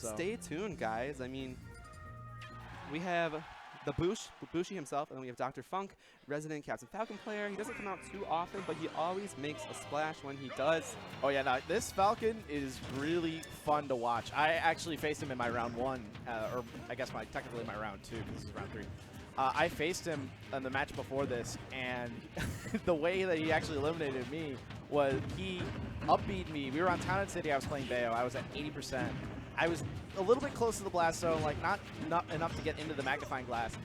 So stay tuned, guys. I mean, we have the Bushi himself, and then we have Dr. Funk, resident Captain Falcon player. He doesn't come out too often, but he always makes a splash when he does. Oh yeah, no, this Falcon is really fun to watch. I actually faced him in my round 1, or I guess technically my round 2, because this is round 3. I faced him in the match before this, and the way that he actually eliminated me was he upbeat me. We were on Town and City. I was playing Bayo. I was at 80%. I was a little bit close to the blast zone, like not enough to get into the magnifying glass.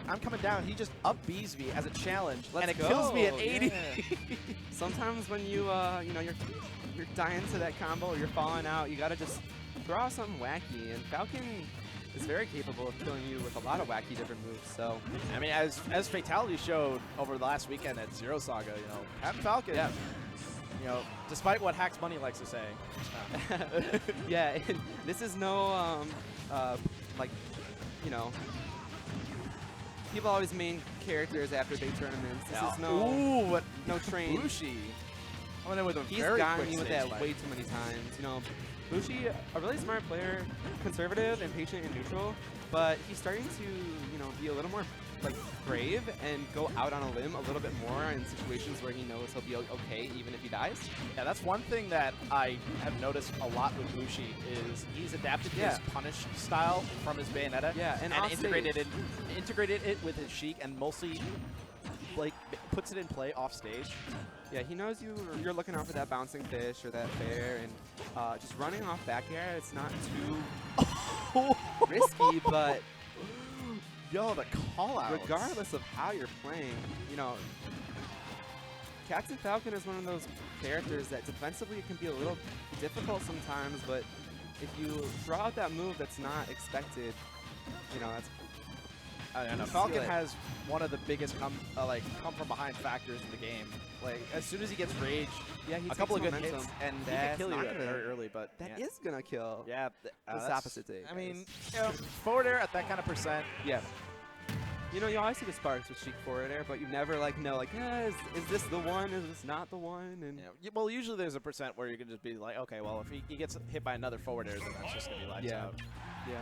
I'm coming down. He just up-Bs me as a challenge, and it kills me at 80. Yeah. Sometimes when you know, you're dying to that combo, or you're falling out, you gotta just throw out something wacky. And Falcon is very capable of killing you with a lot of wacky different moves. So I mean, as Fatality showed over the last weekend at Zero Saga, you know, Captain Falcon. Yeah. You know, despite what Hacks Money likes to say. Yeah, and this is no, like, you know, people always main characters after big tournaments. This is no train. Bushi. I went in with a He's very gotten quick me with stage that fight. way too many times. You know, Bushi, a really smart player, conservative and patient and neutral, but he's starting to, you know, be a little more like brave and go out on a limb a little bit more in situations where he knows he'll be okay even if he dies. Yeah, that's one thing that I have noticed a lot with Bushi is he's adapted his punish style from his Bayonetta. Yeah, and integrated it with his Sheik and mostly like puts it in play off stage. Yeah, he knows you're looking out for that bouncing fish or that bear, and just running off back air, it's not too risky, but yo, the call out. Regardless of how you're playing, you know, Captain Falcon is one of those characters that defensively can be a little difficult sometimes, but if you throw out that move that's not expected, you know, that's... I know. Falcon has one of the biggest come from behind factors in the game. Like as soon as he gets rage, yeah, he a couple of good momentum, hits, and he can kill you gonna, very early. But that is gonna kill. Yeah, this opposite take. I mean, you know, forward air at that kind of percent. Yeah. You know, you always see the sparks with Sheik forward air, but you never like know like, yeah, is this the one? Is this not the one? And well, usually there's a percent where you can just be like, okay, well, if he gets hit by another forward air, then that's just gonna be lights out. Yeah.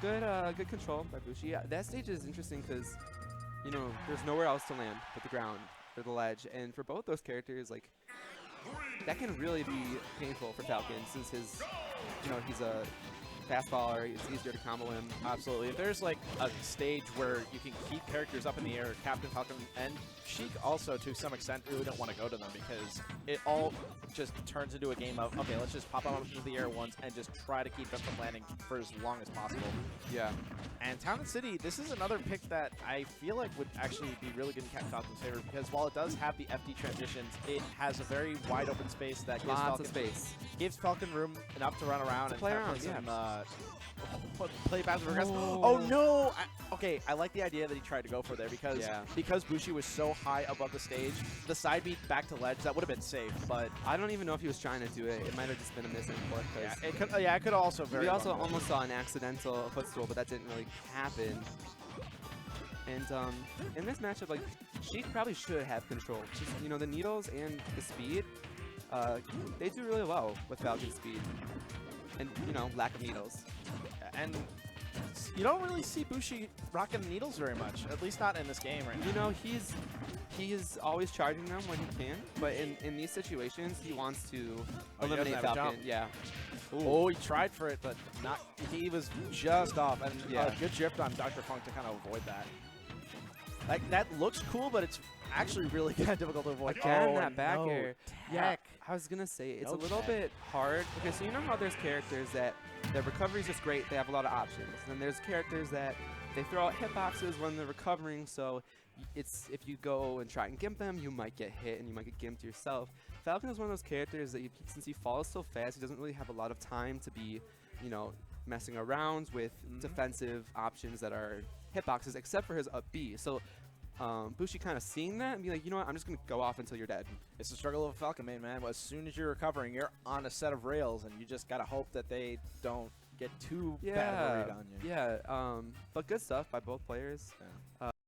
Good control by Bushi. Yeah, that stage is interesting because, you know, there's nowhere else to land but the ground or the ledge, and for both those characters, like, that can really be painful for Falcon since his, you know, he's a fastballer. It's easier to combo him. Absolutely. If there's like a stage where you can keep characters up in the air, Captain Falcon and Sheik also to some extent really don't want to go to them because it all just turns into a game of, okay, let's just pop them up into the air once and just try to keep them from landing for as long as possible. Yeah. And Town and City, this is another pick that I feel like would actually be really good in Captain Falcon's favor because while it does have the FD transitions, it has a very wide open space that gives Falcon room enough to run around and play around. Play passive aggressive. Oh no! Okay, I like the idea that he tried to go for there because Bushi was so high above the stage. The side beat back to ledge, that would have been safe, but I don't even know if he was trying to do it. It might have just been a misinput. It could also very. We also almost saw an accidental footstool, but that didn't really happen. And in this matchup, like, Sheik probably should have control. Just, you know, the needles and the speed, they do really well with Falcon's speed. And, you know, lack of needles. And you don't really see Bushi rocking the needles very much, at least not in this game right now. You know, he is always charging them when he can, but in these situations, he wants to eliminate Falcon. Yeah. Ooh. Oh, he tried for it, but not. He was just off, and good drift on Dr. Funk to kind of avoid that. Like, that looks cool, but it's actually really kind of difficult to avoid. Again, that back air. Yeah, I was going to say, it's a little bit hard. Okay, so you know how there's characters that their recovery is just great. They have a lot of options. And then there's characters that they throw out hitboxes when they're recovering. So it's if you go and try and gimp them, you might get hit and you might get gimped yourself. Falcon is one of those characters that since he falls so fast, he doesn't really have a lot of time to be, you know, messing around with defensive options that are hitboxes, except for his up B. So Bushi kind of seeing that and be like, you know what, I'm just going to go off until you're dead. It's the struggle of a Falcon main, man. As soon as you're recovering, you're on a set of rails, and you just got to hope that they don't get too bad of a read on you. Yeah, but good stuff by both players. Yeah.